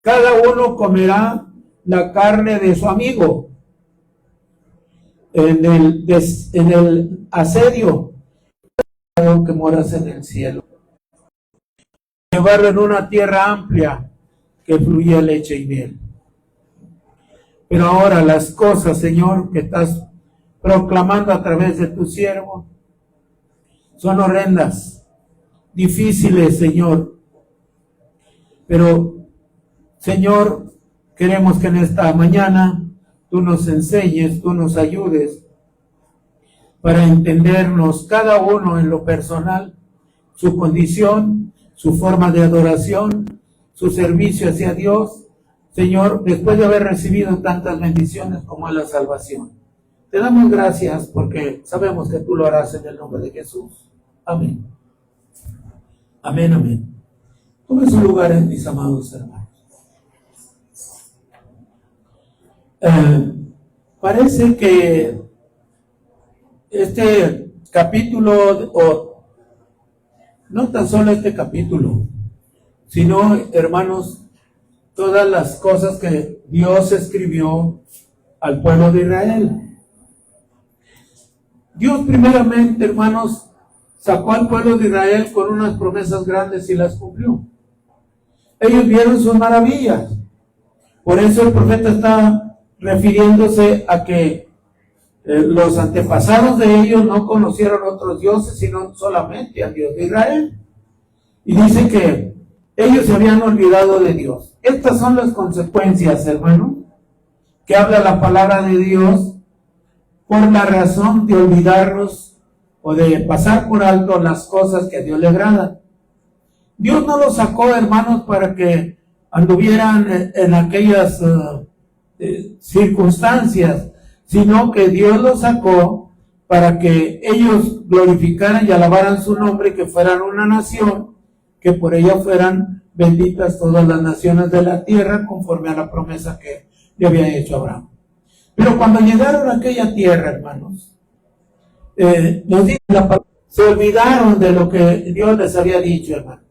Cada uno comerá la carne de su amigo en el asedio que moras en el cielo. Llevarlo en una tierra amplia que fluía leche y miel. Pero ahora las cosas, Señor, que estás proclamando a través de tu siervo, son horrendas, difíciles, Señor. Pero, Señor, queremos que en esta mañana tú nos enseñes, tú nos ayudes para entendernos cada uno en lo personal, su condición, su forma de adoración, su servicio hacia Dios, Señor, después de haber recibido tantas bendiciones como es la salvación. Te damos gracias porque sabemos que tú lo harás en el nombre de Jesús. Amén. Amén, amén. Tomen sus lugares, mis amados hermanos. Parece que este capítulo, o no tan solo este capítulo, sino, hermanos, todas las cosas que Dios escribió al pueblo de Israel. Dios primeramente, hermanos, sacó al pueblo de Israel con unas promesas grandes y las cumplió. Ellos vieron sus maravillas. Por eso el profeta está refiriéndose a que los antepasados de ellos no conocieron otros dioses, sino solamente al Dios de Israel. Y dice que ellos se habían olvidado de Dios. Estas son las consecuencias, hermano, que habla la palabra de Dios por la razón de olvidarnos o de pasar por alto las cosas que a Dios le agradan. Dios no los sacó, hermanos, para que anduvieran en aquellas circunstancias, sino que Dios los sacó para que ellos glorificaran y alabaran su nombre, que fueran una nación, que por ella fueran benditas todas las naciones de la tierra, conforme a la promesa que le había hecho Abraham. Pero cuando llegaron a aquella tierra, hermanos, nos dice la palabra, se olvidaron de lo que Dios les había dicho, hermano.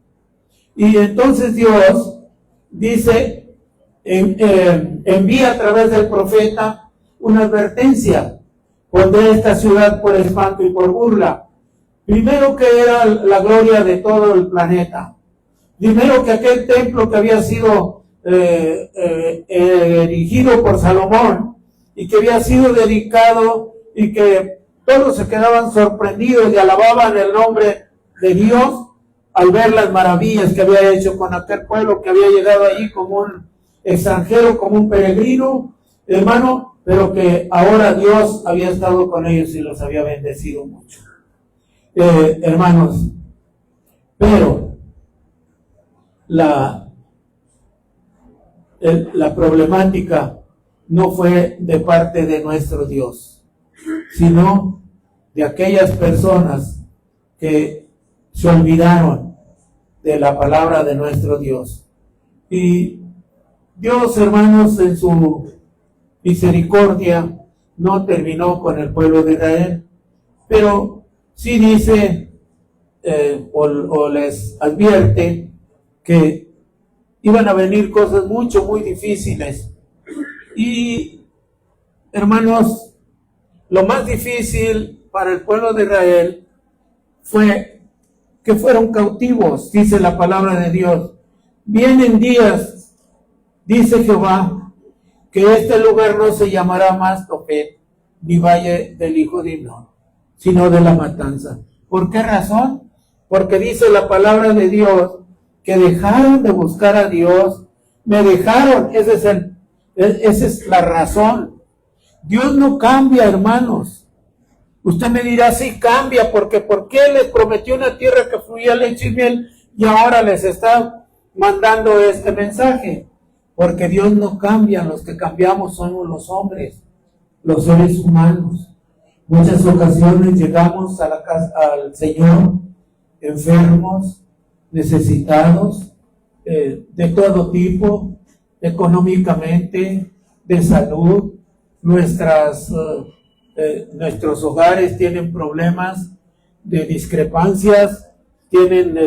Y entonces Dios dice, envía a través del profeta una advertencia: pondré esta ciudad por espanto y por burla. Primero, que era la gloria de todo el planeta. Primero, que aquel templo que había sido erigido por Salomón y que había sido dedicado, y que todos se quedaban sorprendidos y alababan el nombre de Dios al ver las maravillas que había hecho con aquel pueblo que había llegado allí como un extranjero, como un peregrino, hermano, pero que ahora Dios había estado con ellos y los había bendecido mucho. Hermanos, pero la problemática no fue de parte de nuestro Dios, sino de aquellas personas que se olvidaron de la palabra de nuestro Dios. Y Dios, hermanos, en su misericordia, no terminó con el pueblo de Israel, pero sí dice o les advierte que iban a venir cosas muy difíciles. Y, hermanos, lo más difícil para el pueblo de Israel fue que fueron cautivos, dice la palabra de Dios. Vienen días, dice Jehová, que este lugar no se llamará más Tophet, ni valle del hijo de Hinnom, sino de la matanza. ¿Por qué razón? Porque dice la palabra de Dios que dejaron de buscar a Dios, me dejaron. Esa es la razón. Dios no cambia, hermanos. Usted me dirá, sí cambia, porque ¿por qué les prometió una tierra que fluía leche y miel y ahora les está mandando este mensaje? Porque Dios no cambia, los que cambiamos somos los hombres, los seres humanos. Muchas ocasiones llegamos a la casa, al Señor, enfermos, necesitados, de todo tipo, económicamente, de salud. Nuestros hogares tienen problemas de discrepancias, tienen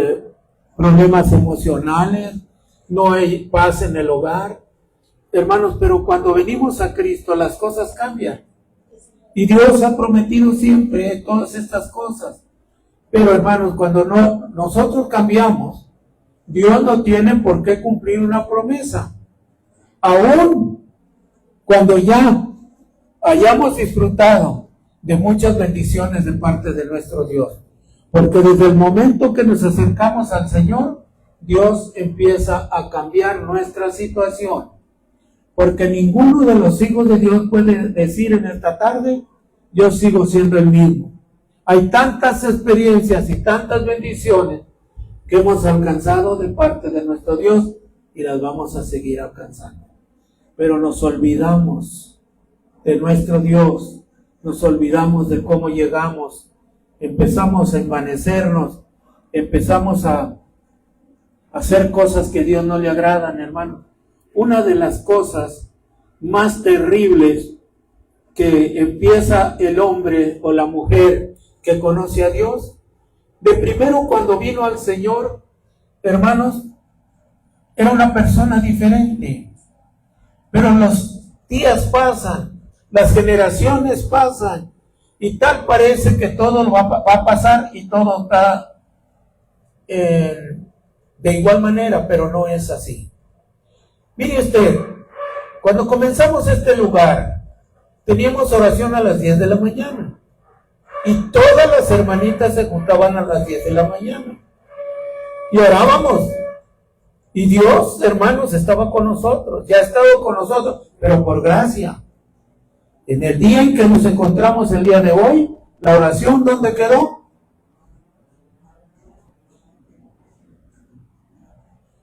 problemas emocionales, no hay paz en el hogar. Hermanos, pero cuando venimos a Cristo las cosas cambian. Y Dios ha prometido siempre todas estas cosas. Pero hermanos, cuando nosotros cambiamos, Dios no tiene por qué cumplir una promesa. Aún cuando ya hayamos disfrutado de muchas bendiciones de parte de nuestro Dios. Porque desde el momento que nos acercamos al Señor, Dios empieza a cambiar nuestra situación. Porque ninguno de los hijos de Dios puede decir en esta tarde, yo sigo siendo el mismo. Hay tantas experiencias y tantas bendiciones que hemos alcanzado de parte de nuestro Dios y las vamos a seguir alcanzando. Pero nos olvidamos de nuestro Dios, nos olvidamos de cómo llegamos, empezamos a envanecernos, empezamos a hacer cosas que a Dios no le agradan, hermano. Una de las cosas más terribles que empieza el hombre o la mujer que conoce a Dios, de primero cuando vino al Señor, hermanos, era una persona diferente. Pero los días pasan, las generaciones pasan, y tal parece que todo va a pasar y todo está de igual manera, pero no es así. Mire usted, cuando comenzamos este lugar, teníamos oración a las 10 de la mañana. Y todas las hermanitas se juntaban a las 10 de la mañana. Y orábamos. Y Dios, hermanos, estaba con nosotros. Ya ha estado con nosotros, pero por gracia. En el día en que nos encontramos el día de hoy, la oración, ¿dónde quedó?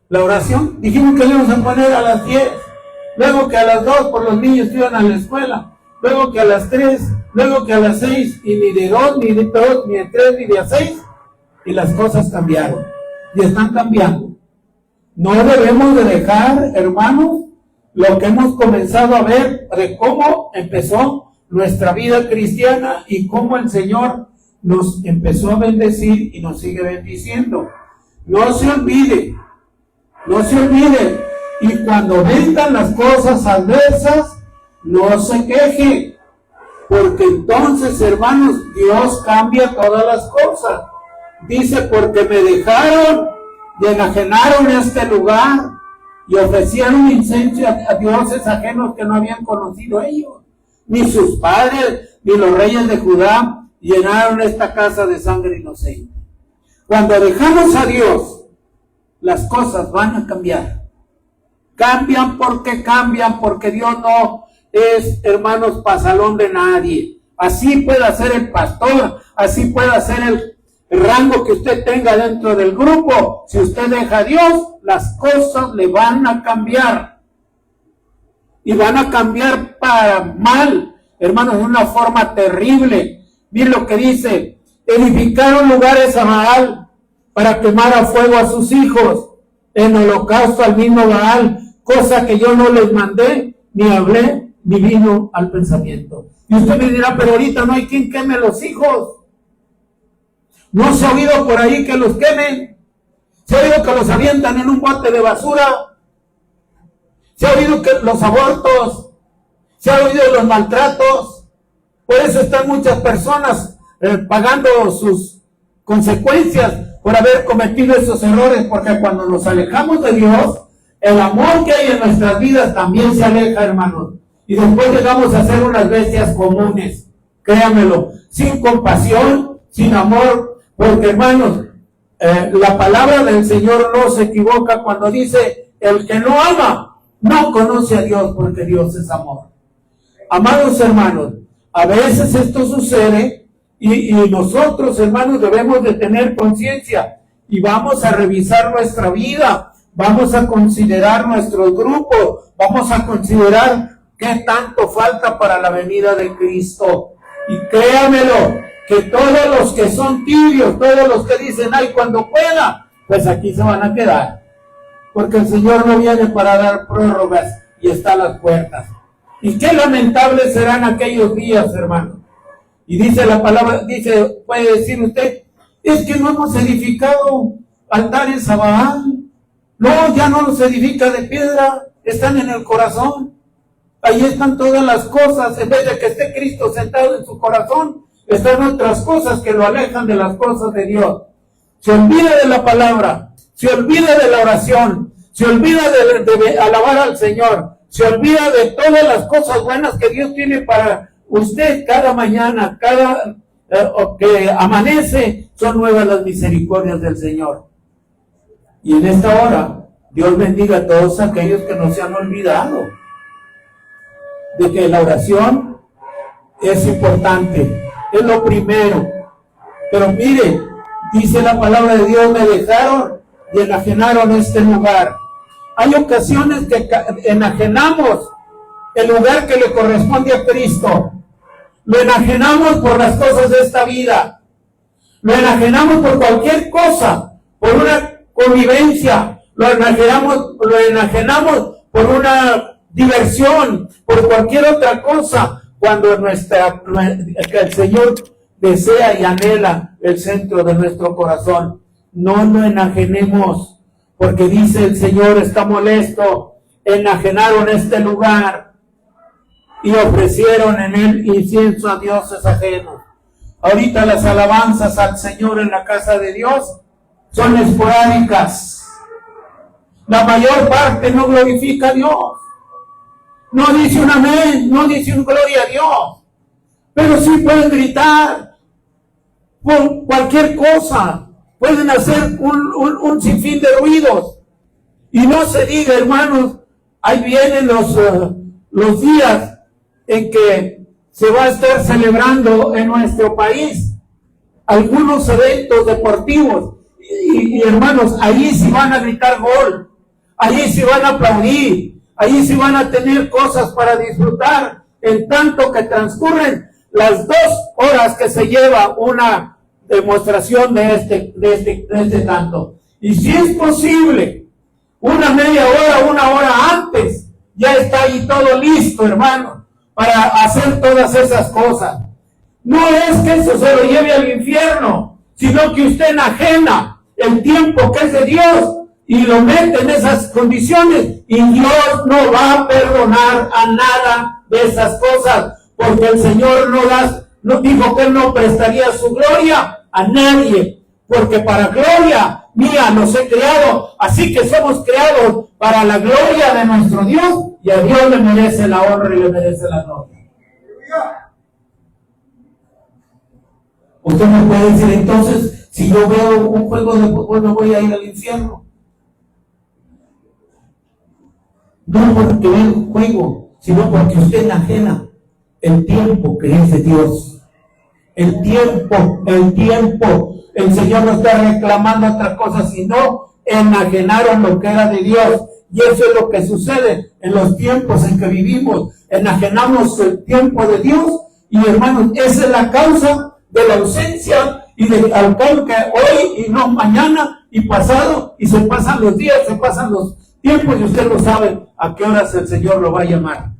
La oración, dijimos que le íbamos a poner a las 10, luego que a las 2 por los niños que iban a la escuela, luego que a las 3, luego que a las 6, y ni de 2, ni de 2, ni de 3, ni de 6, y las cosas cambiaron, y están cambiando. No debemos de dejar, hermanos, lo que hemos comenzado a ver de cómo empezó nuestra vida cristiana y cómo el Señor nos empezó a bendecir y nos sigue bendiciendo. No se olvide, no se olvide, y cuando vengan las cosas adversas, no se queje, porque entonces, hermanos, Dios cambia todas las cosas. Dice, porque me dejaron y enajenaron este lugar y ofrecieron incenso a dioses ajenos que no habían conocido ellos, ni sus padres, ni los reyes de Judá, llenaron esta casa de sangre inocente. Cuando dejamos a Dios, las cosas van a cambiar. Cambian, porque Dios no es, hermanos, pasalón de nadie. Así pueda ser el pastor, así pueda ser el rango que usted tenga dentro del grupo. Si usted deja a Dios, las cosas le van a cambiar. Y van a cambiar para mal, hermanos, de una forma terrible. Miren lo que dice: edificaron lugares a Baal para quemar a fuego a sus hijos, en holocausto al mismo Baal, cosa que yo no les mandé, ni hablé, ni vino al pensamiento. Y usted me dirá, pero ahorita no hay quien queme los hijos. ¿No se ha oído por ahí que los quemen? ¿Se ha oído que los avientan en un bote de basura? ¿Se ha oído que los abortos? ¿Se ha oído los maltratos? Por eso están muchas personas pagando sus consecuencias por haber cometido esos errores, porque cuando nos alejamos de Dios, el amor que hay en nuestras vidas también se aleja, hermanos. Y después llegamos a ser unas bestias comunes, créanmelo, sin compasión, sin amor. Porque, hermanos, la palabra del Señor no se equivoca cuando dice, el que no ama, no conoce a Dios, porque Dios es amor. Amados hermanos, a veces esto sucede y nosotros, hermanos, debemos de tener conciencia y vamos a revisar nuestra vida, vamos a considerar nuestros grupos, vamos a considerar qué tanto falta para la venida de Cristo. Y créamelo, que todos los que son tibios, todos los que dicen, ay, cuando pueda, pues aquí se van a quedar. Porque el Señor no viene para dar prórrogas y está a las puertas. Y qué lamentables serán aquellos días, hermano. Y dice la palabra, puede decir usted, es que no hemos edificado altares a Baal. No, ya no los edifica de piedra, están en el corazón. Ahí están todas las cosas. En vez de que esté Cristo sentado en su corazón, están otras cosas que lo alejan de las cosas de Dios. Se olvida de la palabra, se olvida de la oración, se olvida de alabar al Señor, se olvida de todas las cosas buenas que Dios tiene para usted cada mañana, cada que amanece, son nuevas las misericordias del Señor. Y en esta hora, Dios bendiga a todos aquellos que no se han olvidado de que la oración es importante, es lo primero. Pero mire, dice la palabra de Dios, me dejaron y enajenaron este lugar. Hay ocasiones que enajenamos el lugar que le corresponde a Cristo. Lo enajenamos por las cosas de esta vida. Lo enajenamos por cualquier cosa, por una convivencia. Lo enajenamos por una diversión, por cualquier otra cosa, cuando el Señor desea y anhela el centro de nuestro corazón. No lo enajenemos, porque dice el Señor está molesto. Enajenaron este lugar y ofrecieron en él incienso a dioses ajenos. Ahorita las alabanzas al Señor en la casa de Dios son esporádicas. La mayor parte no glorifica a Dios. No dice un amén, no dice un gloria a Dios. Pero sí pueden gritar por cualquier cosa. Pueden hacer un sinfín de ruidos. Y no se diga, hermanos, ahí vienen los días en que se va a estar celebrando en nuestro país algunos eventos deportivos. Y hermanos, ahí sí van a gritar gol, ahí sí van a aplaudir, ahí sí van a tener cosas para disfrutar, en tanto que transcurren las 2 horas que se lleva una demostración de este canto. Y si es posible, una media hora, 1 hora antes, ya está ahí todo listo, hermano, para hacer todas esas cosas. No es que eso se lo lleve al infierno, sino que usted enajena el tiempo que es de Dios y lo mete en esas condiciones, y Dios no va a perdonar a nada de esas cosas, porque el Señor no dijo que no prestaría su gloria a nadie, porque para gloria mía los he creado, así que somos creados para la gloria de nuestro Dios, y a Dios le merece la honra y le merece la gloria. Usted me puede decir, entonces, si yo veo un juego de fútbol, ¿no voy a ir al infierno? No porque vea un juego, sino porque usted enajena el tiempo que es de Dios. El tiempo. El Señor no está reclamando otra cosa, sino enajenaron lo que era de Dios. Y eso es lo que sucede en los tiempos en que vivimos. Enajenamos el tiempo de Dios, y hermanos, esa es la causa de la ausencia y del alcohol que hoy y no mañana y pasado, y se pasan los días, se pasan los tiempos, y usted lo sabe a qué horas el Señor lo va a llamar.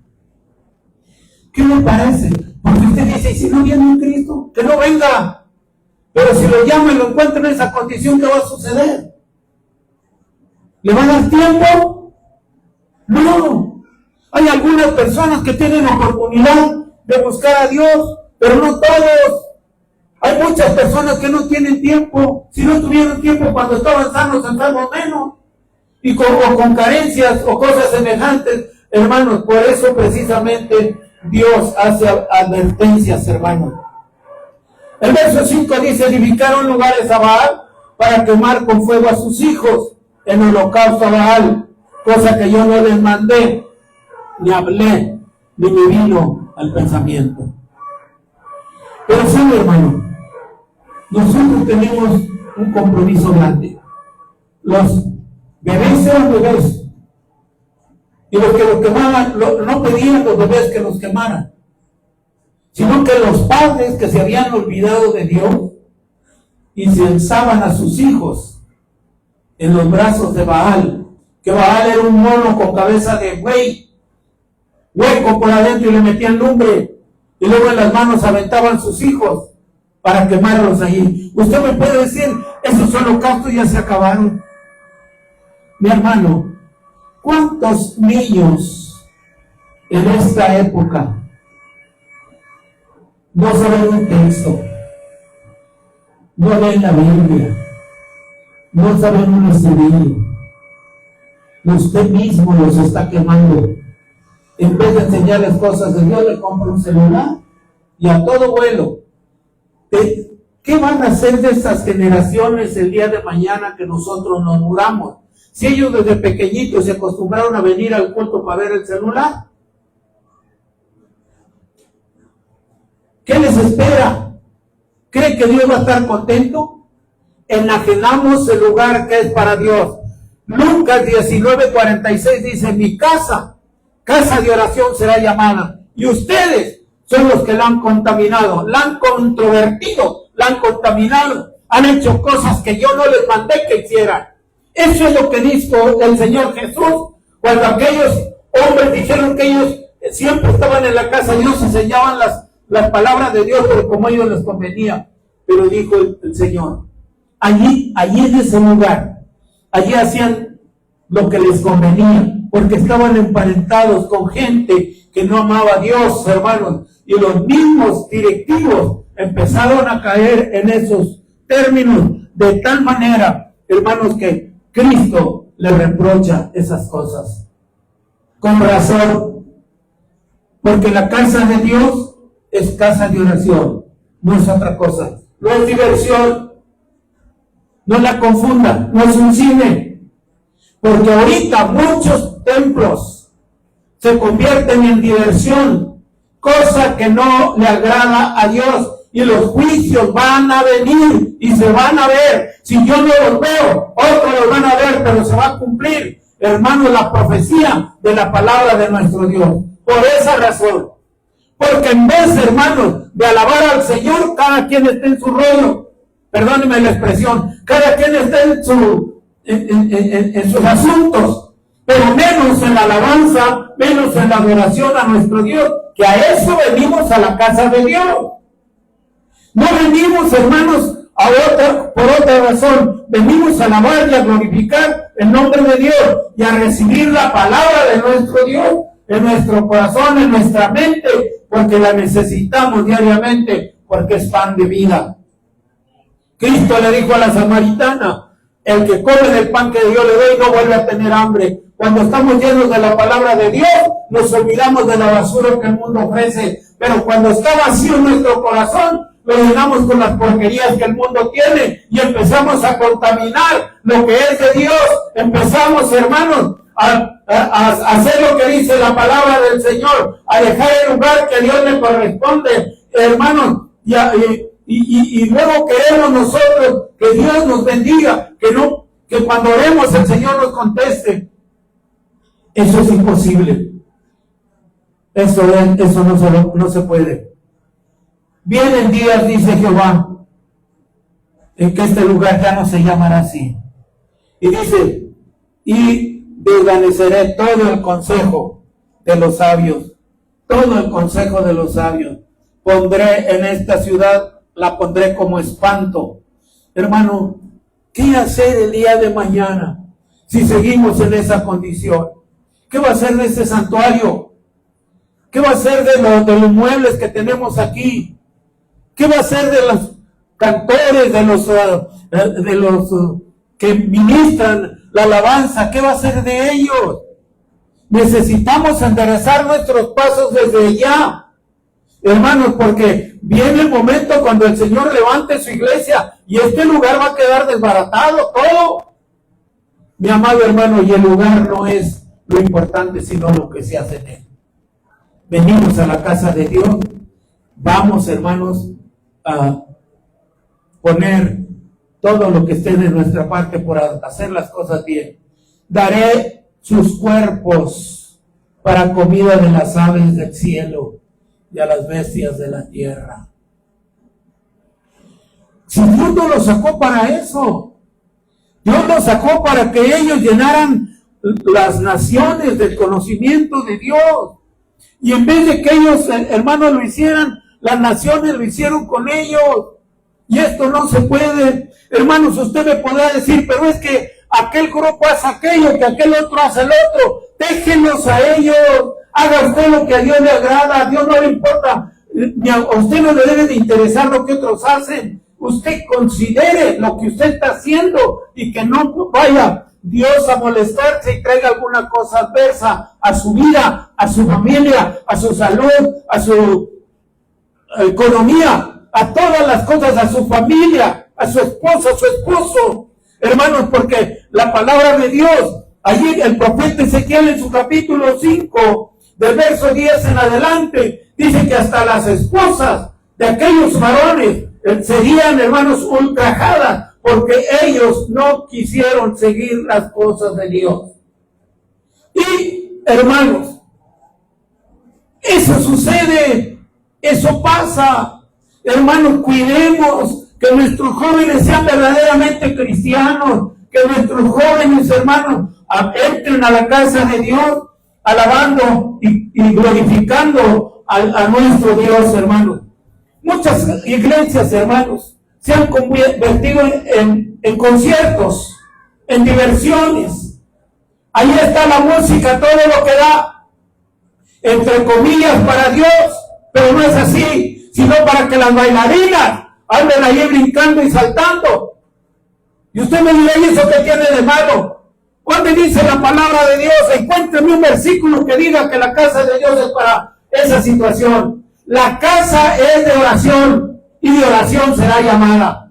¿Qué le parece? Porque usted dice, ¿y si no viene un Cristo? Que no venga. Pero si lo llama y lo encuentra en esa condición, ¿qué va a suceder? ¿Le va a dar tiempo? No. Hay algunas personas que tienen oportunidad de buscar a Dios, pero no todos. Hay muchas personas que no tienen tiempo. Si no tuvieron tiempo cuando estaban sanos, enfermos menos. Y con carencias o cosas semejantes, hermanos. Por eso precisamente Dios hace advertencias, hermanos. El verso 5 dice, edificaron lugares a Baal para quemar con fuego a sus hijos en holocausto a Baal, cosa que yo no les mandé, ni hablé, ni me vino al pensamiento. Pero sí, hermano, nosotros tenemos un compromiso grande. Los bebés eran bebés, y los que los quemaban, no pedían los bebés que los quemaran, sino que los padres que se habían olvidado de Dios incensaban a sus hijos en los brazos de Baal, que Baal era un mono con cabeza de buey, hueco por adentro, y le metían lumbre, y luego en las manos aventaban sus hijos para quemarlos allí. Usted me puede decir, esos holocaustos ya se acabaron. Mi hermano, ¿cuántos niños en esta época no saben un texto, no leen la Biblia, no saben un estribillo? Usted mismo los está quemando. En vez de enseñarles cosas de Dios, le compra un celular y a todo vuelo. ¿Qué van a hacer de estas generaciones el día de mañana que nosotros nos muramos? Si ellos desde pequeñitos se acostumbraron a venir al culto para ver el celular, ¿qué les espera? ¿Cree que Dios va a estar contento? Enajenamos el lugar que es para Dios. Lucas 19:46 dice: mi casa de oración será llamada. Y ustedes son los que la han contaminado, la han controvertido, la han contaminado, han hecho cosas que yo no les mandé que hicieran. Eso es lo que dijo el Señor Jesús cuando aquellos hombres dijeron que ellos siempre estaban en la casa de Dios, enseñaban las palabras de Dios, pero como a ellos les convenía. Pero dijo el Señor, allí en ese lugar, allí hacían lo que les convenía, porque estaban emparentados con gente que no amaba a Dios, hermanos, y los mismos directivos empezaron a caer en esos términos de tal manera, hermanos, que Cristo le reprocha esas cosas. Con razón, porque la casa de Dios es casa de oración, no es otra cosa, no es diversión, no la confunda, no es un cine, porque ahorita muchos templos se convierten en diversión, cosa que no le agrada a Dios, y los juicios van a venir y se van a ver. Si yo no los veo, otros los van a ver, pero se va a cumplir, hermanos, la profecía de la palabra de nuestro Dios. Por esa razón, porque en vez, hermanos, de alabar al Señor, cada quien está en su rollo, perdónenme la expresión, cada quien está en sus asuntos, pero menos en la alabanza, menos en la adoración a nuestro Dios, que a eso venimos a la casa de Dios. No venimos, hermanos, por otra razón, venimos a alabar y a glorificar el nombre de Dios y a recibir la palabra de nuestro Dios en nuestro corazón, en nuestra mente, porque la necesitamos diariamente, porque es pan de vida. Cristo le dijo a la samaritana: el que come del pan que yo le doy no vuelve a tener hambre. Cuando estamos llenos de la palabra de Dios, nos olvidamos de la basura que el mundo ofrece, pero cuando está vacío nuestro corazón, lo llenamos con las porquerías que el mundo tiene y empezamos a contaminar lo que es de Dios. Empezamos, hermanos, a hacer lo que dice la palabra del Señor, a dejar el lugar que a Dios le corresponde, hermanos, y luego queremos nosotros que Dios nos bendiga, que cuando oremos el Señor nos conteste. Eso es imposible. Eso no se puede. Vienen días, dice Jehová, en que este lugar ya no se llamará así. Y dice: y desvaneceré todo el consejo de los sabios, todo el consejo de los sabios. Pondré en esta ciudad, la pondré como espanto. Hermano, ¿qué hacer el día de mañana si seguimos en esa condición? ¿Qué va a hacer de ese santuario? ¿Qué va a hacer de los muebles que tenemos aquí? ¿Qué va a hacer de los cantores, de los que ministran la alabanza? ¿Qué va a hacer de ellos? Necesitamos enderezar nuestros pasos desde ya, hermanos, porque viene el momento cuando el Señor levante su iglesia y este lugar va a quedar desbaratado todo. Mi amado hermano, y el lugar no es lo importante, sino lo que se hace en él. Venimos a la casa de Dios, vamos, hermanos, a poner todo lo que esté de nuestra parte por hacer las cosas bien. Daré sus cuerpos para comida de las aves del cielo y a las bestias de la tierra. Si Dios no los sacó para eso, Dios los sacó para que ellos llenaran las naciones del conocimiento de Dios. Y en vez de que ellos, hermanos, lo hicieran, las naciones lo hicieron con ellos. Y esto no se puede. Hermanos, usted me podrá decir, pero es que aquel grupo hace aquello, que aquel otro hace el otro. Déjenlos a ellos. Haga usted lo que a Dios le agrada. A Dios no le importa. Ni a usted no le debe de interesar lo que otros hacen. Usted considere lo que usted está haciendo y que no vaya Dios a molestarse y traiga alguna cosa adversa a su vida, a su familia, a su salud, a su economía, a todas las cosas, a su familia, a su esposa, a su esposo. Hermanos, porque la palabra de Dios, allí el profeta Ezequiel en su capítulo 5, del verso 10 en adelante, dice que hasta las esposas de aquellos varones serían, hermanos, ultrajadas, porque ellos no quisieron seguir las cosas de Dios. Y, hermanos, eso sucede, eso pasa. Hermanos, cuidemos que nuestros jóvenes sean verdaderamente cristianos, que nuestros jóvenes, hermanos, entren a la casa de Dios, alabando y glorificando a nuestro Dios, hermanos. Muchas iglesias, hermanos, se han convertido en conciertos, en diversiones. Ahí está la música, todo lo que da, entre comillas, para Dios, pero no es así, sino para que las bailarinas anden ahí brincando y saltando. Y usted me dirá, ¿y eso qué tiene de malo? ¿Dónde dice la palabra de Dios? Encuéntreme un versículo que diga que la casa de Dios es para esa situación. La casa es de oración y de oración será llamada.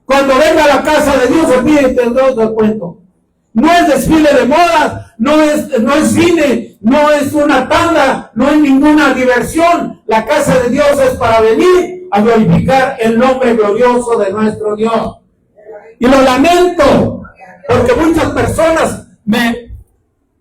Cuando venga a la casa de Dios, olvídate del cuento. No es desfile de modas, no es cine, no es una tanda, no es ninguna diversión. La casa de Dios es para venir a glorificar el nombre glorioso de nuestro Dios. Y lo lamento, porque muchas personas me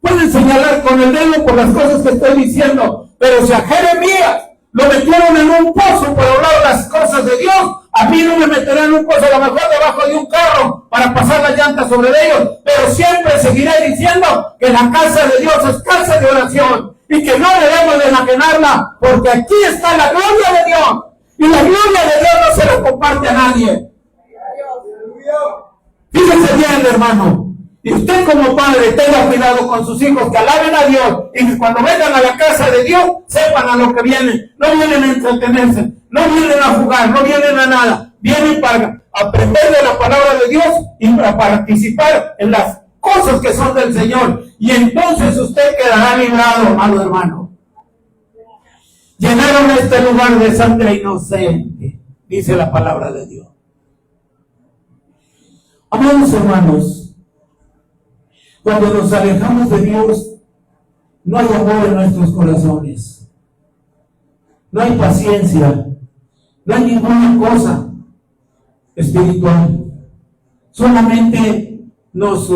pueden señalar con el dedo por las cosas que estoy diciendo, pero si a Jeremías lo metieron en un pozo por hablar las cosas de Dios, a mí no me meterán en un pozo, a lo mejor debajo de un carro para pasar las llantas sobre ellos, pero siempre seguiré diciendo que la casa de Dios es casa de oración y que no debemos de enajenarla, porque aquí está la gloria de Dios y la gloria de Dios no se la comparte a nadie. Fíjense bien, hermano. Y usted como padre tenga cuidado con sus hijos, que alaben a Dios y que cuando vengan a la casa de Dios sepan a lo que vienen. No vienen a entretenerse, no vienen a jugar, no vienen a nada. Vienen para aprender de la palabra de Dios y para participar en las cosas que son del Señor. Y entonces usted quedará librado, amado hermano. Llenaron este lugar de sangre inocente, dice la palabra de Dios. Amados hermanos, cuando nos alejamos de Dios, no hay amor en nuestros corazones, no hay paciencia, no hay ninguna cosa espiritual. Solamente nos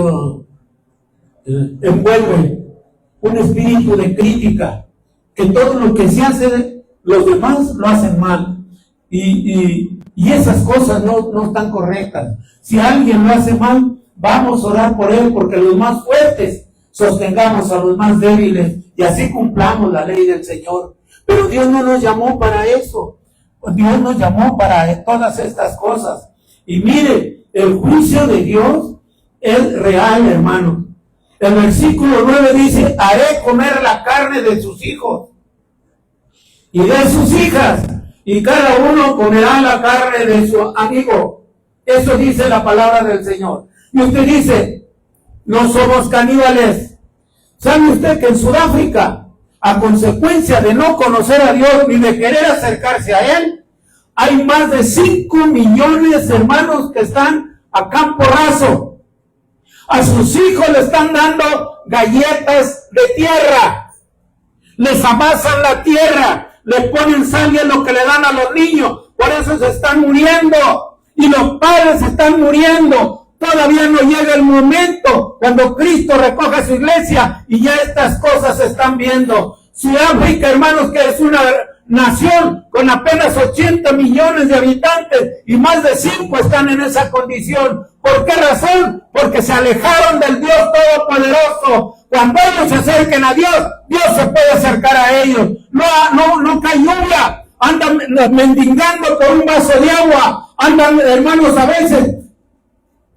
envuelve un espíritu de crítica, que todo lo que se hace, los demás lo hacen mal. Y esas cosas no están correctas. Si alguien lo hace mal, vamos a orar por él, porque los más fuertes sostengamos a los más débiles y así cumplamos la ley del Señor. Pero Dios no nos llamó para eso. Dios nos llamó para todas estas cosas. Y mire, el juicio de Dios es real, hermano. El versículo 9 dice: haré comer la carne de sus hijos y de sus hijas, y cada uno comerá la carne de su amigo. Eso dice la palabra del Señor. Y usted dice, no somos caníbales. ¿Sabe usted que en Sudáfrica, a consecuencia de no conocer a Dios ni de querer acercarse a Él, hay más de 5 millones de hermanos que están a campo raso? A sus hijos le están dando galletas de tierra, les amasan la tierra, le ponen sal y es lo que le dan a los niños. Por eso se están muriendo y los padres se están muriendo. Todavía no llega el momento cuando Cristo recoja su iglesia y ya estas cosas se están viendo. Sudáfrica, hermanos, que es una nación con apenas 80 millones de habitantes y más de 5 están en esa condición. ¿Por qué razón? Porque se alejaron del Dios Todopoderoso. Cuando ellos se acerquen a Dios, Dios se puede acercar a ellos. No cae lluvia, andan mendigando por un vaso de agua, andan, hermanos, a veces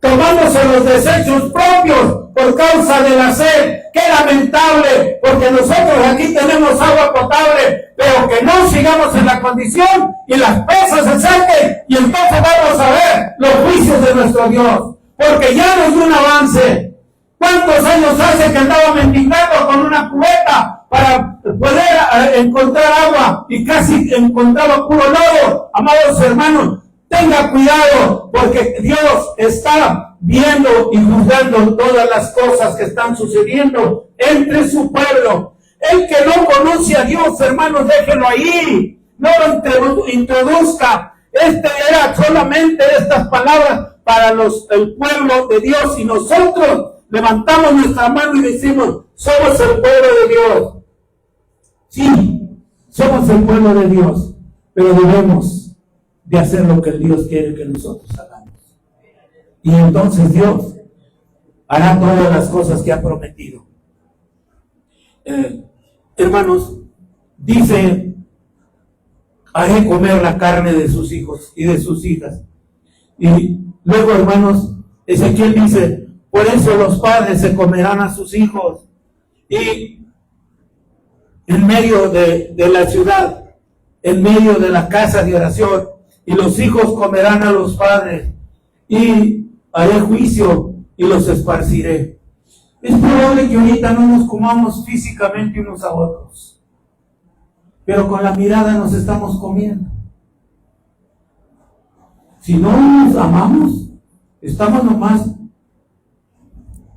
tomamos en los desechos propios por causa de la sed. Qué lamentable, porque nosotros aquí tenemos agua potable, pero que no sigamos en la condición y las presas se saquen, y entonces vamos a ver los juicios de nuestro Dios, porque ya nos dio un avance. ¿Cuántos años hace que andaba mendigando con una cubeta para poder encontrar agua y casi encontraba puro lodo? Amados hermanos, tenga cuidado, porque Dios está viendo y juzgando todas las cosas que están sucediendo entre su pueblo. El que no conoce a Dios, hermanos, déjelo ahí, no lo introduzca. Era solamente estas palabras para el pueblo de Dios, y nosotros levantamos nuestra mano y decimos, somos el pueblo de Dios. Sí, somos el pueblo de Dios, pero debemos de hacer lo que Dios quiere que nosotros hagamos. Y entonces Dios hará todas las cosas que ha prometido. Hermanos, dice, haré comer la carne de sus hijos y de sus hijas. Y luego, hermanos, Ezequiel dice, por eso los padres se comerán a sus hijos. Y en medio de la ciudad, en medio de la casa de oración, y los hijos comerán a los padres, y haré juicio y los esparciré. Es probable que ahorita no nos comamos físicamente unos a otros, pero con la mirada nos estamos comiendo. Si no nos amamos, estamos nomás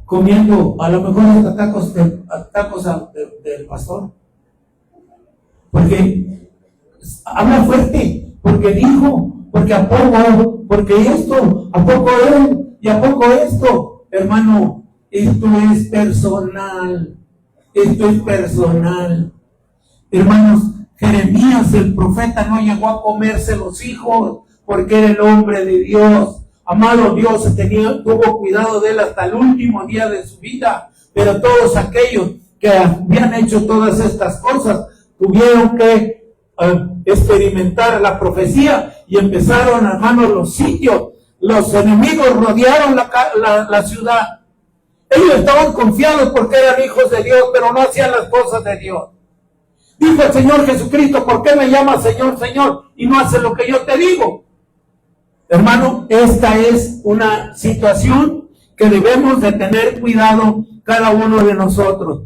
comiendo a lo mejor hasta tacos del pastor, porque habla fuerte, porque dijo, porque a poco, porque esto, a poco él, y a poco esto. Hermano, esto es personal, esto es personal. Hermanos, Jeremías el profeta no llegó a comerse los hijos, porque era el hombre de Dios. Amado, Dios tuvo cuidado de él hasta el último día de su vida, pero todos aquellos que habían hecho todas estas cosas tuvieron que experimentar la profecía, y empezaron, hermanos, los sitios. Los enemigos rodearon la ciudad. Ellos estaban confiados porque eran hijos de Dios, pero no hacían las cosas de Dios. Dijo el Señor Jesucristo, ¿por qué me llamas Señor, Señor, y no haces lo que yo te digo? Hermano, esta es una situación que debemos de tener cuidado cada uno de nosotros.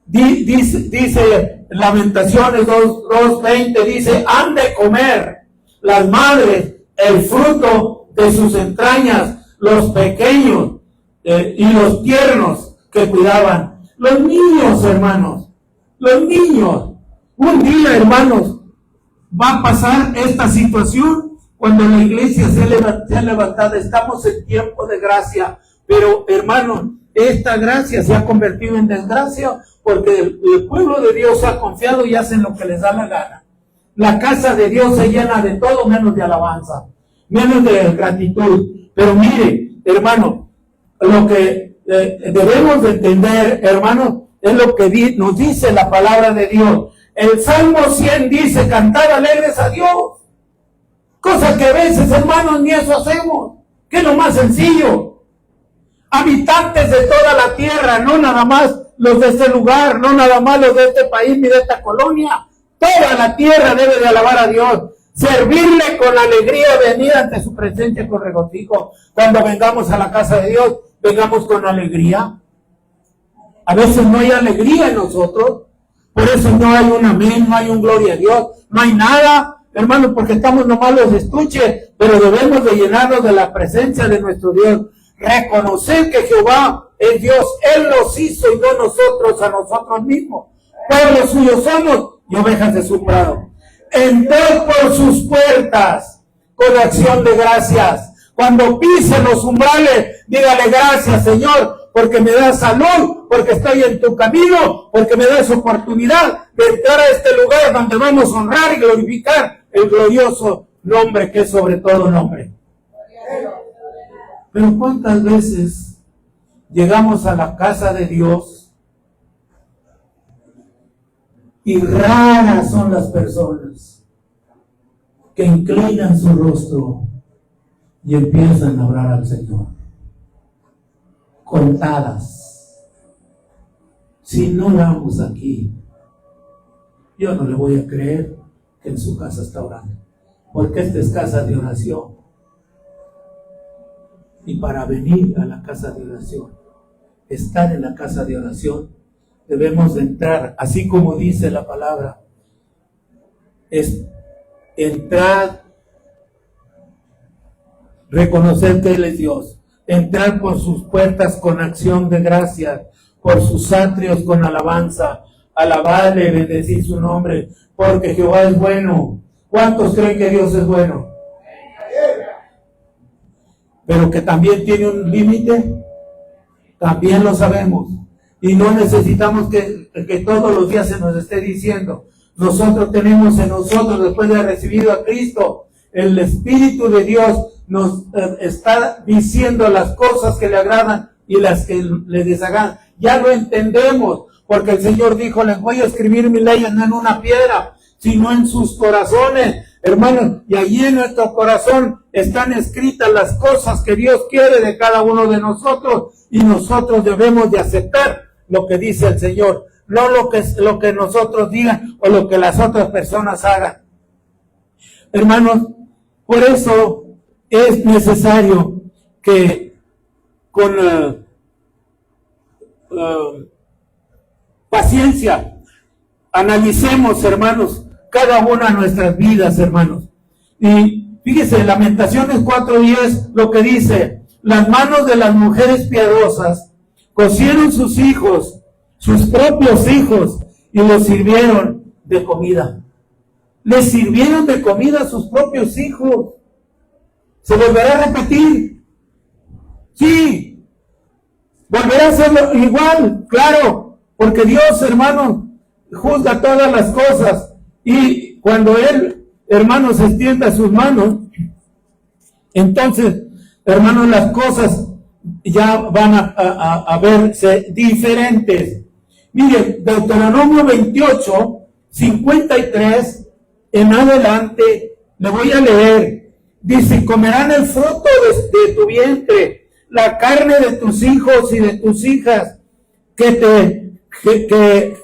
Dice Lamentaciones 2:20, dice, han de comer las madres el fruto de sus entrañas, los pequeños y los tiernos que cuidaban. Los niños, hermanos, los niños. Un día, hermanos, va a pasar esta situación cuando la iglesia se ha levantado. Estamos en tiempo de gracia, pero, hermanos, esta gracia se ha convertido en desgracia, porque el pueblo de Dios ha confiado y hacen lo que les da la gana. La casa de Dios se llena de todo menos de alabanza, menos de gratitud. Pero mire, hermano, lo que debemos de entender, hermano, es lo que nos dice la palabra de Dios. El Salmo 100 dice, cantad alegres a Dios. Cosa que a veces, hermanos, ni eso hacemos. Que es lo más sencillo. Habitantes de toda la tierra, no nada más los de este lugar, no nada más los de este país ni de esta colonia. Toda la tierra debe de alabar a Dios, servirle con alegría, venir ante su presencia con regocijo. Cuando vengamos a la casa de Dios, vengamos con alegría. A veces no hay alegría en nosotros, por eso no hay un amén, no hay un gloria a Dios, no hay nada, hermanos, porque estamos nomás los estuches, pero debemos de llenarnos de la presencia de nuestro Dios. Reconocer que Jehová es Dios, Él nos hizo y no nosotros a nosotros mismos. Pueblo suyo somos y ovejas de su prado. Entrad por sus puertas con acción de gracias. Cuando pise los umbrales, dígale gracias, Señor, porque me das salud, porque estoy en tu camino, porque me das oportunidad de entrar a este lugar donde vamos a honrar y glorificar el glorioso nombre que es sobre todo nombre. Pero ¿cuántas veces llegamos a la casa de Dios y raras son las personas que inclinan su rostro y empiezan a orar al Señor. Contadas. Si no oramos aquí, yo no le voy a creer que en su casa está orando, porque esta es casa de oración. Y para venir a la casa de oración, estar en la casa de oración, debemos de entrar, así como dice la palabra, es entrar, reconocer que Él es Dios, entrar por sus puertas con acción de gracias, por sus atrios con alabanza, alabarle, bendecir su nombre, porque Jehová es bueno. ¿Cuántos creen que Dios es bueno? Pero que también tiene un límite, también lo sabemos. Y no necesitamos que todos los días se nos esté diciendo. Nosotros tenemos en nosotros, después de haber recibido a Cristo, el Espíritu de Dios nos está diciendo las cosas que le agradan y las que le desagradan. Ya lo entendemos, porque el Señor dijo, les voy a escribir mi ley no en una piedra, sino en sus corazones. Hermanos, y allí en nuestro corazón están escritas las cosas que Dios quiere de cada uno de nosotros, y nosotros debemos de aceptar lo que dice el Señor, no lo que nosotros digan o lo que las otras personas hagan. Hermanos, por eso es necesario que con paciencia analicemos, hermanos, cada una de nuestras vidas, hermanos. Y fíjese, Lamentaciones 4:10, lo que dice: las manos de las mujeres piadosas cocieron sus hijos, sus propios hijos, y los sirvieron de comida. Les sirvieron de comida a sus propios hijos. ¿Se volverá a repetir? Sí. ¿Volverá a hacerlo igual? Claro, porque Dios, hermanos, juzga todas las cosas. Y cuando Él, hermanos, extienda sus manos, entonces, hermanos, las cosas ya van a verse diferentes. Miren, Deuteronomio 28, 53 en adelante, le voy a leer. Dice: comerán el fruto de tu vientre, la carne de tus hijos y de tus hijas, que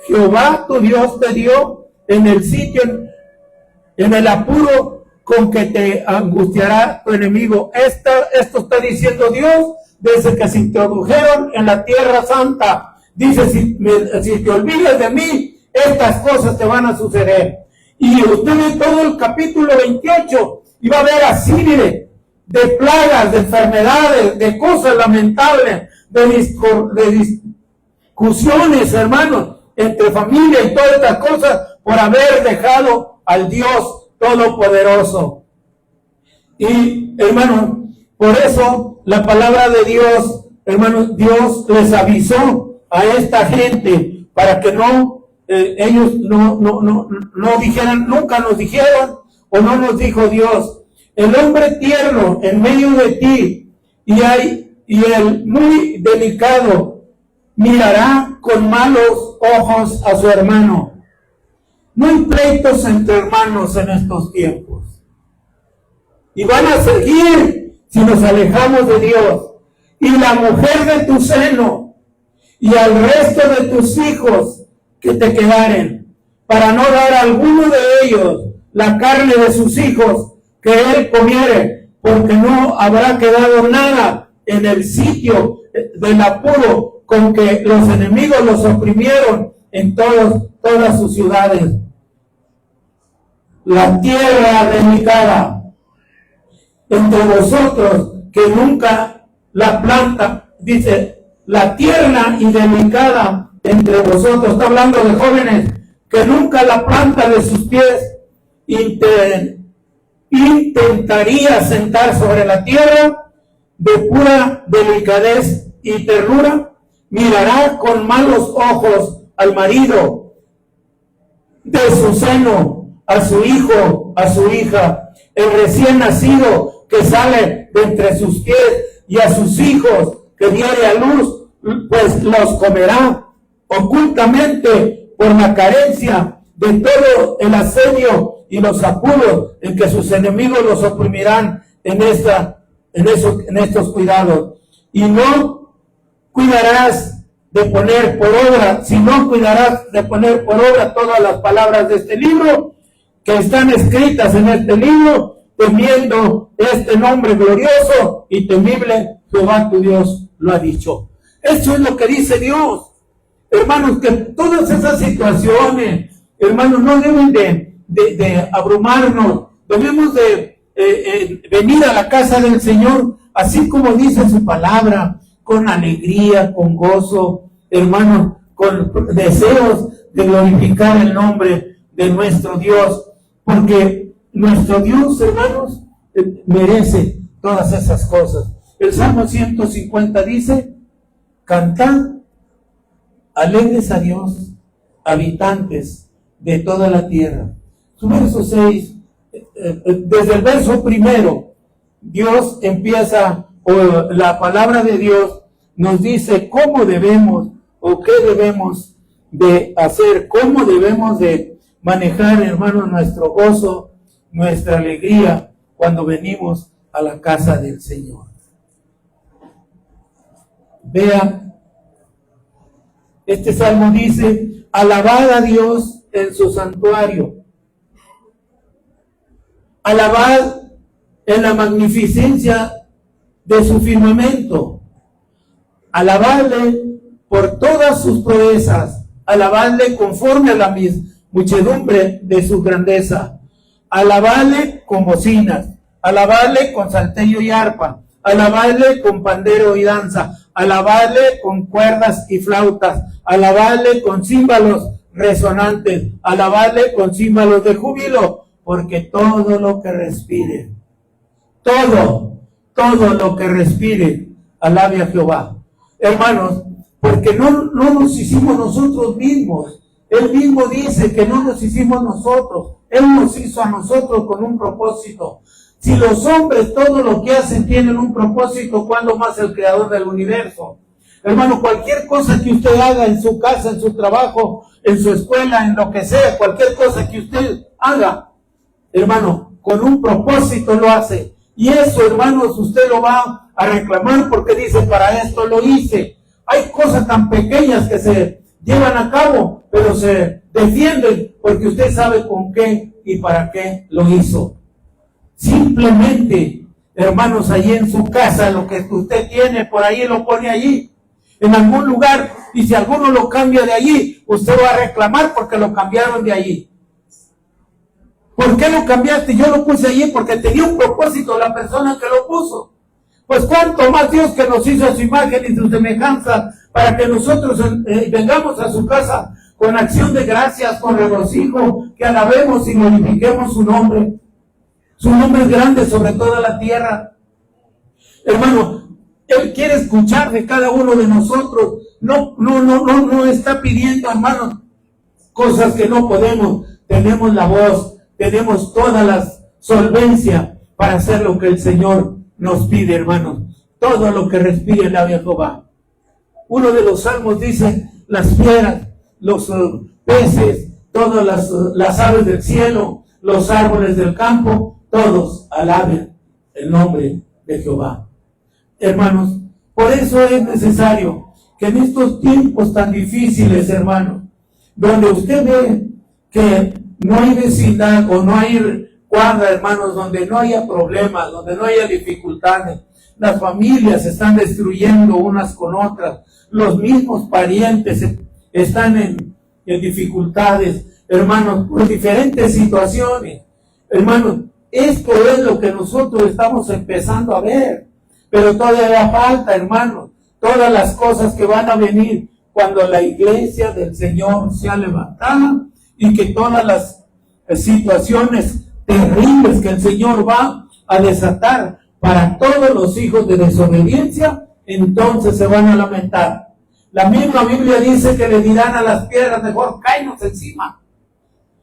Jehová tu Dios te dio en el sitio, en el apuro con que te angustiará tu enemigo. Esto está diciendo Dios desde que se introdujeron en la tierra santa. Dice: si te olvidas de mí, estas cosas te van a suceder. Y usted ve todo el capítulo 28 y va a ver así, mire, de plagas, de enfermedades, de cosas lamentables, de discusiones, hermanos, entre familia y todas estas cosas, por haber dejado al Dios Todopoderoso. Y, hermanos, por eso la palabra de Dios, hermanos, Dios les avisó a esta gente para que ellos no dijeran, nunca nos dijeron, o no nos dijo Dios: el hombre tierno en medio de ti y el muy delicado mirará con malos ojos a su hermano. No hay pleitos entre hermanos en estos tiempos. Y van a seguir si nos alejamos de Dios. Y la mujer de tu seno y al resto de tus hijos que te quedaren, para no dar a alguno de ellos la carne de sus hijos que él comiere, porque no habrá quedado nada en el sitio del apuro con que los enemigos los oprimieron en todas sus ciudades. La tierra delicada entre vosotros, que nunca la planta, dice, la tierna y delicada entre vosotros, está hablando de jóvenes, que nunca la planta de sus pies intentaría sentar sobre la tierra, de pura delicadez y ternura, mirará con malos ojos al marido de su seno, a su hijo, a su hija, el recién nacido que sale de entre sus pies, y a sus hijos que diere a luz, pues los comerá ocultamente por la carencia de todo el asedio y los apuros en que sus enemigos los oprimirán en esta en estos cuidados. Y no cuidarás de poner por obra, si no cuidarás de poner por obra todas las palabras de este libro, que están escritas en este libro, temiendo este nombre glorioso y temible, Jehová tu Dios lo ha dicho. Eso es lo que dice Dios. Hermanos, que todas esas situaciones, hermanos, no deben de abrumarnos. Debemos de venir a la casa del Señor, así como dice su palabra, con alegría, con gozo, hermanos, con deseos de glorificar el nombre de nuestro Dios, porque nuestro Dios, hermanos, merece todas esas cosas. El Salmo 150 dice: cantad alegres a Dios, habitantes de toda la tierra. Su verso 6, desde el verso primero, Dios empieza, o la palabra de Dios nos dice cómo debemos, o qué debemos de hacer, cómo debemos de manejar, hermanos, nuestro gozo, nuestra alegría, cuando venimos a la casa del Señor. Vea, este salmo dice: alabad a Dios en su santuario, alabad en la magnificencia de su firmamento, alabadle por todas sus proezas, alabadle conforme a la muchedumbre de su grandeza, alabadle con bocinas, alabadle con salterio y arpa, alabadle con pandero y danza, alabadle con cuerdas y flautas, alabadle con címbalos resonantes, alabadle con címbalos de júbilo, porque todo lo que respire, todo lo que respire, alabe a Jehová. Hermanos, porque no nos hicimos nosotros mismos. Él mismo dice que no nos hicimos nosotros. Él nos hizo a nosotros con un propósito. Si los hombres todo lo que hacen tienen un propósito, ¿cuándo más el creador del universo? Hermano, cualquier cosa que usted haga en su casa, en su trabajo, en su escuela, en lo que sea, cualquier cosa que usted haga, hermano, con un propósito lo hace. Y eso, hermanos, usted lo va a reclamar porque dice: para esto lo hice. Hay cosas tan pequeñas que se llevan a cabo, pero se defienden porque usted sabe con qué y para qué lo hizo. Simplemente, hermanos, allí en su casa, lo que usted tiene por ahí lo pone allí, en algún lugar, y si alguno lo cambia de allí, usted va a reclamar porque lo cambiaron de allí. ¿Por qué lo cambiaste? Yo lo puse allí porque tenía un propósito la persona que lo puso. Pues cuánto más Dios, que nos hizo a su imagen y su semejanza, para que nosotros vengamos a su casa con acción de gracias, con regocijo, que alabemos y glorifiquemos su nombre. Su nombre es grande sobre toda la tierra. Hermano, Él quiere escuchar de cada uno de nosotros. No está pidiendo, hermanos, cosas que no podemos. Tenemos la voz, tenemos toda la solvencia para hacer lo que el Señor nos pide, hermanos. Todo lo que respire alabe a Jehová. Uno de los salmos dice: las fieras, los peces, todas las aves del cielo, los árboles del campo, todos alaben el nombre de Jehová. Hermanos, por eso es necesario que en estos tiempos tan difíciles, hermanos, donde usted ve que no hay vecindad o no hay cuadra, hermanos, donde no haya problemas, donde no haya dificultades, las familias se están destruyendo unas con otras, los mismos parientes están en dificultades, hermanos, por diferentes situaciones. Hermanos, esto es lo que nosotros estamos empezando a ver, pero todavía falta, hermanos, todas las cosas que van a venir cuando la iglesia del Señor sea levantada y que todas las situaciones terribles que el Señor va a desatar para todos los hijos de desobediencia, entonces se van a lamentar. La misma Biblia dice que le dirán a las piedras: mejor cáenos encima.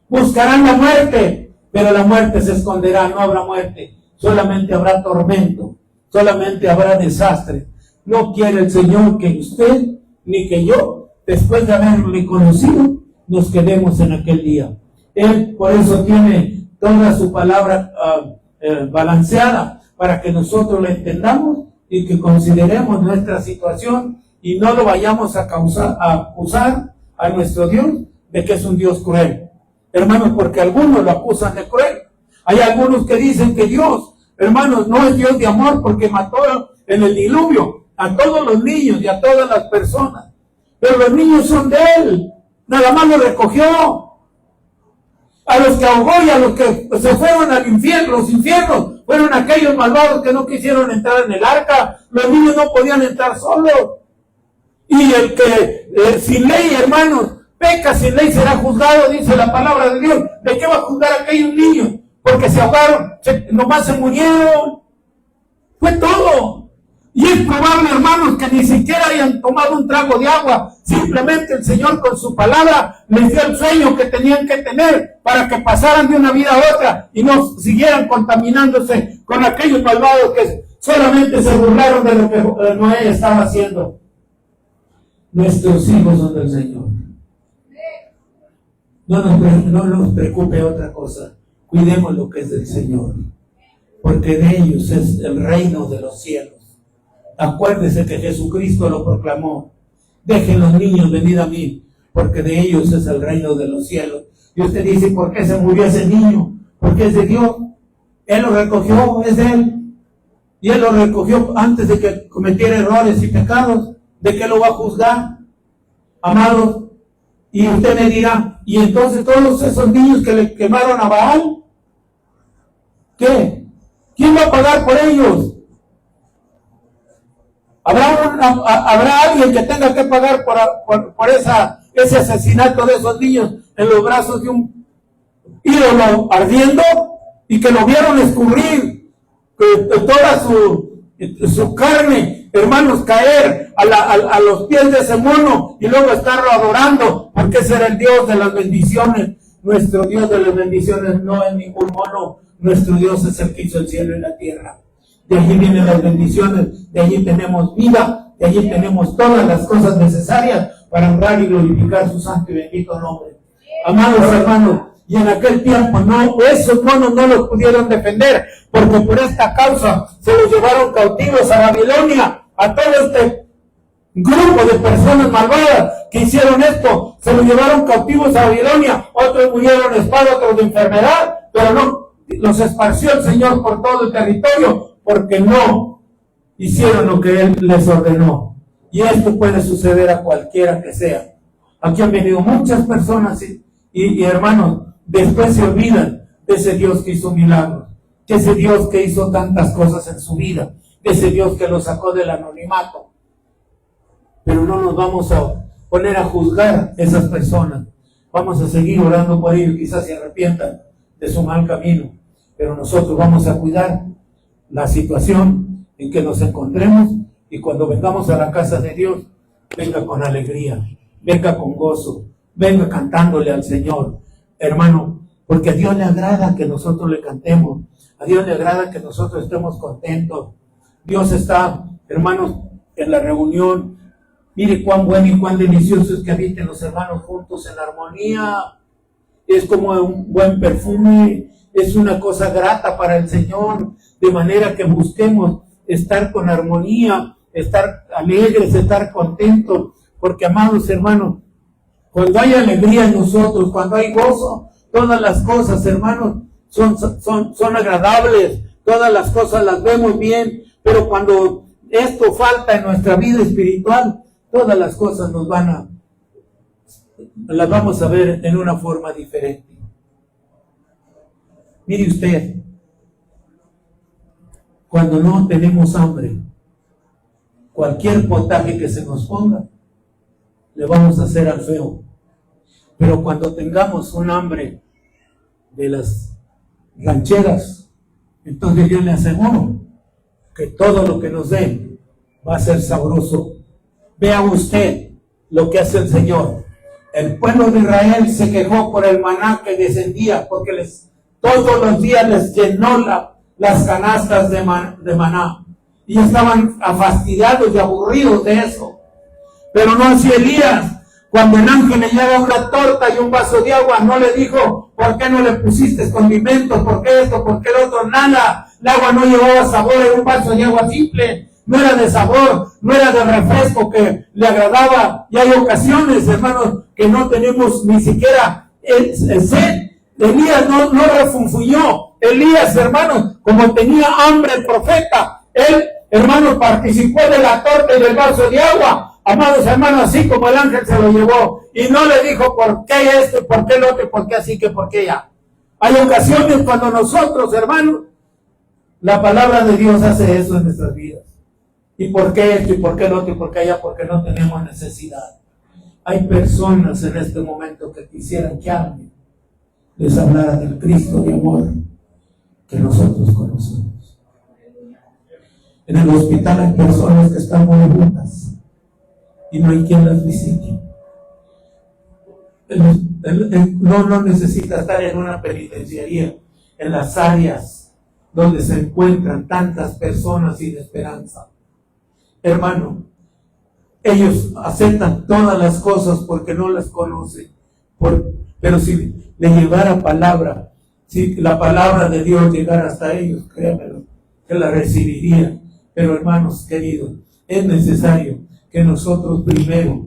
Buscarán la muerte, pero la muerte se esconderá, no habrá muerte, solamente habrá tormento, solamente habrá desastre. No quiere el Señor que usted ni que yo, después de haberle conocido, nos quedemos en aquel día. Él por eso tiene toda su palabra balanceada, para que nosotros lo entendamos y que consideremos nuestra situación y no lo vayamos a acusar a nuestro Dios de que es un Dios cruel. Hermanos, porque algunos lo acusan de cruel. Hay algunos que dicen que Dios, hermanos, no es Dios de amor porque mató en el diluvio a todos los niños y a todas las personas. Pero los niños son de Él. Nada más los recogió. A los que ahogó y a los que se fueron al infierno, los infiernos, fueron aquellos malvados que no quisieron entrar en el arca. Los niños no podían entrar solos. Y el que sin ley, hermanos, peca sin ley será juzgado, dice la palabra de Dios. ¿De qué va a juzgar a aquellos niños? Porque se ahogaron, nomás se murieron. Fue todo. Y es probable, hermanos, que ni siquiera hayan tomado un trago de agua. Simplemente el Señor con su palabra les dio el sueño que tenían que tener para que pasaran de una vida a otra y no siguieran contaminándose con aquellos malvados que solamente se burlaron de lo que Noé estaba haciendo. Nuestros hijos son del Señor. No nos preocupe otra cosa. Cuidemos lo que es del Señor, porque de ellos es el reino de los cielos. Acuérdese que Jesucristo lo proclamó. Dejen los niños, venid a mí, porque de ellos es el reino de los cielos. Y usted dice, ¿por qué se murió ese niño? Porque es de Dios. Él lo recogió, es de Él. Y Él lo recogió antes de que cometiera errores y pecados. ¿De qué lo va a juzgar? Amados. Y usted me dirá, ¿y entonces todos esos niños que le quemaron a Baal? ¿Qué? ¿Quién va a pagar por ellos? ¿Habrá alguien que tenga que pagar por ese asesinato de esos niños en los brazos de un ídolo ardiendo y que lo vieron escurrir toda su carne, hermanos, caer a los pies de ese mono y luego estarlo adorando, porque ese era el Dios de las bendiciones? Nuestro Dios de las bendiciones no es ningún mono. Nuestro Dios es el que hizo el cielo y la tierra. De allí vienen las bendiciones, de allí tenemos vida, de allí tenemos todas las cosas necesarias para honrar y glorificar su santo y bendito nombre. Amados hermanos, y en aquel tiempo esos monos no los pudieron defender, porque por esta causa se los llevaron cautivos a Babilonia. A todo este grupo de personas malvadas que hicieron esto, se los llevaron cautivos a Babilonia. Otros murieron de espada, otros de enfermedad, pero no, los esparció el Señor por todo el territorio, porque no hicieron lo que Él les ordenó. Y esto puede suceder a cualquiera que sea. Aquí han venido muchas personas y hermanos, después se olvidan de ese Dios que hizo milagros, de ese Dios que hizo tantas cosas en su vida, de ese Dios que los sacó del anonimato. Pero no nos vamos a poner a juzgar a esas personas. Vamos a seguir orando por ellos, quizás se arrepientan de su mal camino, pero nosotros vamos a cuidar la situación en que nos encontremos, y cuando vengamos a la casa de Dios, venga con alegría, venga con gozo, venga cantándole al Señor, hermano, porque a Dios le agrada que nosotros le cantemos, a Dios le agrada que nosotros estemos contentos. Dios está, hermanos, en la reunión. Mire cuán bueno y cuán delicioso es que habiten los hermanos juntos en armonía. Es como un buen perfume, es una cosa grata para el Señor, de manera que busquemos estar con armonía, estar alegres, estar contentos, porque amados hermanos, cuando hay alegría en nosotros, cuando hay gozo, todas las cosas, hermanos, son agradables, todas las cosas las vemos bien, pero cuando esto falta en nuestra vida espiritual, todas las cosas las vamos a ver en una forma diferente. Mire usted, cuando no tenemos hambre, cualquier potaje que se nos ponga, le vamos a hacer al feo. Pero cuando tengamos un hambre de las rancheras, entonces yo le aseguro que todo lo que nos den va a ser sabroso. Vea usted lo que hace el Señor. El pueblo de Israel se quejó por el maná que descendía, porque todos los días les llenó las canastas de maná, y estaban fastidiados y aburridos de eso. Pero no así Elías. Cuando el ángel le lleva una torta y un vaso de agua, no le dijo, ¿por qué no le pusiste condimentos? ¿Por qué esto? ¿Por qué el otro? Nada. El agua no llevaba sabor, era un vaso de agua simple. No era de sabor, no era de refresco que le agradaba. Y hay ocasiones, hermanos, que no tenemos ni siquiera sed. Elías no refunfuñó. Elías, hermanos, como tenía hambre el profeta, él, hermanos, participó de la torta y del vaso de agua. Amados hermanos, así como el ángel se lo llevó. Y no le dijo por qué esto, por qué lo otro, por qué así, que por qué ya. Hay ocasiones cuando nosotros, hermanos, la palabra de Dios hace eso en nuestras vidas. ¿Y por qué esto? ¿Y por qué lo otro? ¿Y por qué allá? Porque no tenemos necesidad. Hay personas en este momento que quisieran que alguien les hablara del Cristo de amor que nosotros conocemos. En el hospital hay personas que están moribundas y no hay quien las visite. No necesita estar en una penitenciaría, en las áreas donde se encuentran tantas personas sin esperanza. Hermano, ellos aceptan todas las cosas porque no las conocen. Pero si le llegara palabra, si la palabra de Dios llegara hasta ellos, créanmelo, que la recibirían. Pero hermanos queridos, es necesario que nosotros primero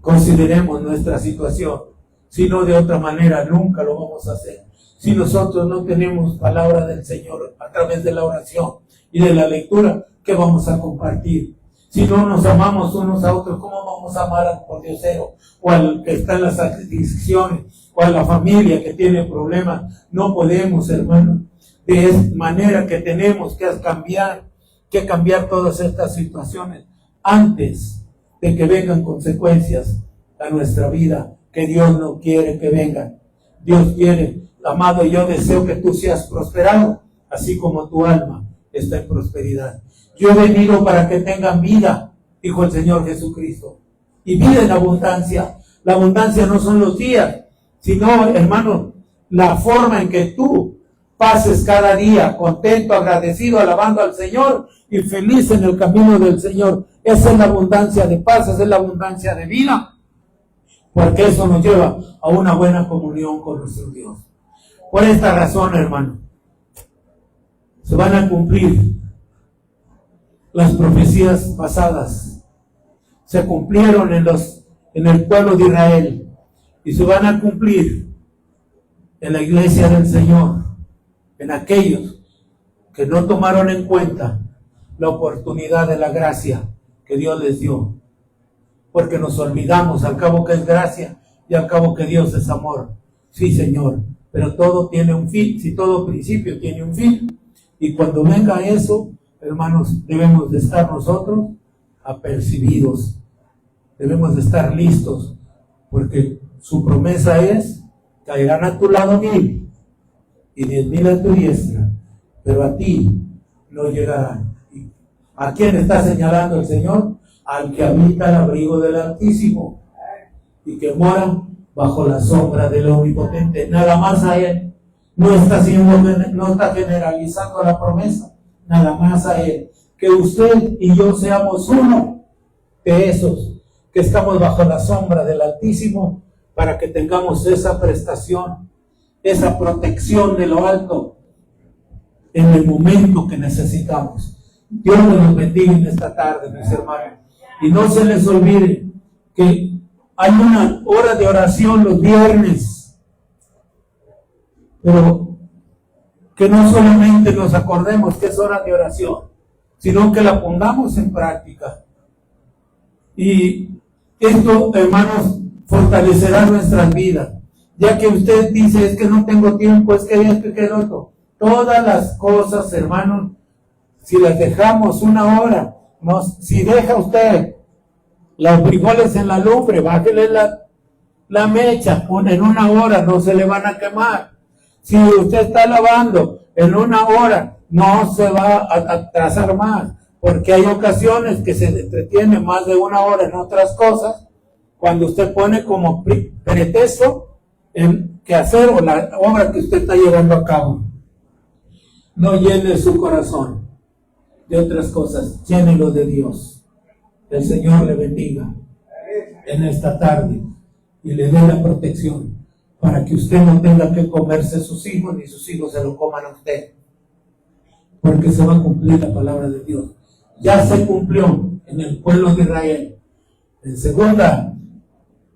consideremos nuestra situación. Si no, de otra manera nunca lo vamos a hacer. Si nosotros no tenemos palabra del Señor a través de la oración y de la lectura, ¿qué vamos a compartir? Si no nos amamos unos a otros, ¿cómo vamos a amar al pordiosero o al que está en las adicciones o a la familia que tiene problemas? No podemos, hermano. De esta manera que tenemos que cambiar todas estas situaciones antes de que vengan consecuencias a nuestra vida que Dios no quiere que vengan. Dios quiere, amado, y yo deseo que tú seas prosperado, así como tu alma está en prosperidad. Yo he venido para que tengan vida, dijo el Señor Jesucristo, y vida en abundancia. La abundancia no son los días, sino, hermano, la forma en que tú pases cada día contento, agradecido, alabando al Señor y feliz en el camino del Señor. Esa es la abundancia de paz, esa es la abundancia de vida, porque eso nos lleva a una buena comunión con nuestro Dios. Por esta razón, hermano, se van a cumplir las profecías pasadas. Se cumplieron en el pueblo de Israel y se van a cumplir en la iglesia del Señor, en aquellos que no tomaron en cuenta la oportunidad de la gracia que Dios les dio, porque nos olvidamos al cabo que es gracia y al cabo que Dios es amor. Sí, Señor, pero todo tiene un fin. Si todo principio tiene un fin, y cuando venga eso, hermanos, debemos de estar nosotros apercibidos, debemos de estar listos, porque su promesa es: caerán a tu lado 1000 y 10,000 a tu diestra, pero a ti no llegarán. ¿A quién está señalando el Señor? Al que habita el abrigo del Altísimo y que mora bajo la sombra del Omnipotente. Nada más a Él. No está generalizando la promesa. Nada más a Él. Que usted y yo seamos uno de esos que estamos bajo la sombra del Altísimo, para que tengamos esa prestación, esa protección de lo alto en el momento que necesitamos. Dios nos bendiga en esta tarde, mis hermanos. Y no se les olvide que hay una hora de oración los viernes, pero que no solamente nos acordemos que es hora de oración, sino que la pongamos en práctica. Y esto, hermanos, fortalecerá nuestras vidas. Ya que usted dice: es que no tengo tiempo, es que esto y que el otro. Todas las cosas, hermanos, si las dejamos una hora, si deja usted los frijoles en la lumbre, bájele la mecha, en una hora no se le van a quemar. Si usted está lavando en una hora, no se va a atrasar más, porque hay ocasiones que se entretiene más de una hora en otras cosas, cuando usted pone como pretexto en qué hacer o la obra que usted está llevando a cabo. No llene su corazón de otras cosas, llénelo de Dios. El Señor le bendiga en esta tarde y le dé la protección para que usted no tenga que comerse sus hijos, ni sus hijos se lo coman a usted. porque se va a cumplir la palabra de Dios. Ya se cumplió en el pueblo de Israel. En segunda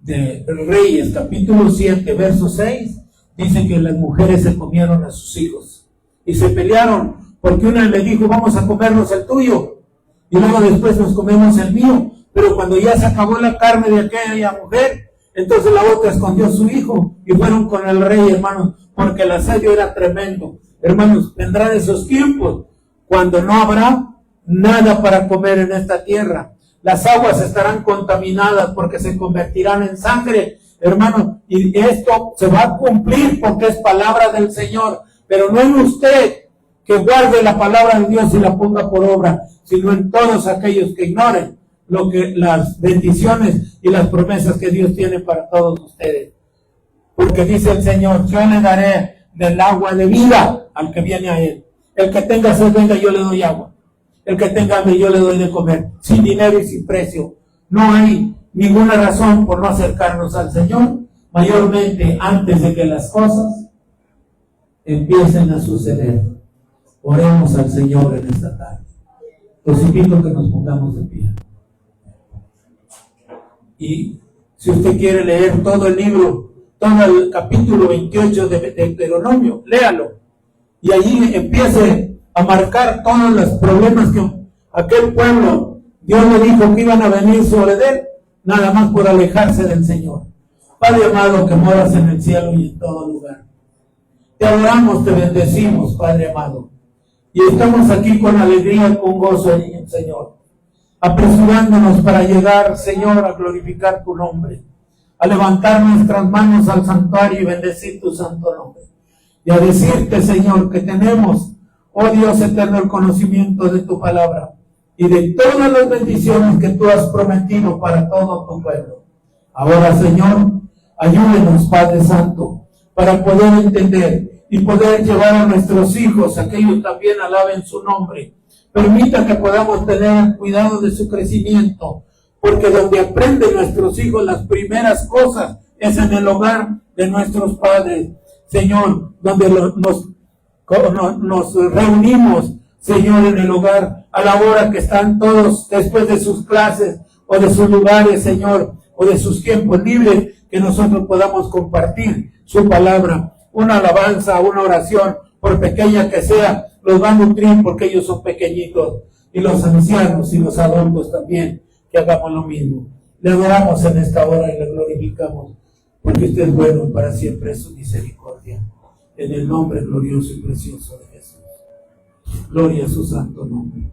de Reyes, capítulo 7, verso 6, dice que las mujeres se comieron a sus hijos y se pelearon, porque una le dijo, vamos a comernos el tuyo, y luego después nos comemos el mío. Pero cuando ya se acabó la carne de aquella mujer, entonces la otra escondió a su hijo y fueron con el rey, hermanos, porque el asedio era tremendo. Hermanos, vendrán esos tiempos cuando no habrá nada para comer en esta tierra. Las aguas estarán contaminadas porque se convertirán en sangre, hermanos, y esto se va a cumplir porque es palabra del Señor, pero no en usted que guarde la palabra de Dios y la ponga por obra, sino en todos aquellos que ignoren lo que las bendiciones y las promesas que Dios tiene para todos ustedes. Porque dice el Señor, yo le daré del agua de vida al que viene a Él. El que tenga sed, venga, yo le doy agua. El que tenga hambre, yo le doy de comer, sin dinero y sin precio. No hay ninguna razón por no acercarnos al Señor, mayormente antes de que las cosas empiecen a suceder. Oremos al Señor en esta tarde. Los invito a que nos pongamos de pie. Y si usted quiere leer todo el libro, todo el capítulo 28 de Deuteronomio, léalo. Y allí empiece a marcar todos los problemas que aquel pueblo, Dios le dijo que iban a venir sobre él, nada más por alejarse del Señor. Padre amado, que moras en el cielo y en todo lugar, te adoramos, te bendecimos, Padre amado. Y estamos aquí con alegría, con gozo, Señor, apresurándonos para llegar, Señor, a glorificar tu nombre, a levantar nuestras manos al santuario y bendecir tu santo nombre. Y a decirte, Señor, que tenemos, oh Dios eterno, el conocimiento de tu palabra y de todas las bendiciones que tú has prometido para todo tu pueblo. Ahora, Señor, ayúdenos, Padre Santo, para poder entender y poder llevar a nuestros hijos, a que ellos también alaben su nombre. Permita que podamos tener cuidado de su crecimiento, porque donde aprenden nuestros hijos las primeras cosas es en el hogar de nuestros padres. Señor, donde nos reunimos, Señor, en el hogar, a la hora que están todos después de sus clases o de sus lugares, Señor, o de sus tiempos libres, que nosotros podamos compartir su palabra. Una alabanza, una oración, por pequeña que sea, los va a nutrir porque ellos son pequeñitos. Y los ancianos y los adultos también, que hagamos lo mismo. Le adoramos en esta hora y le glorificamos, porque usted es bueno, para siempre es su misericordia. En el nombre glorioso y precioso de Jesús. Gloria a su santo nombre.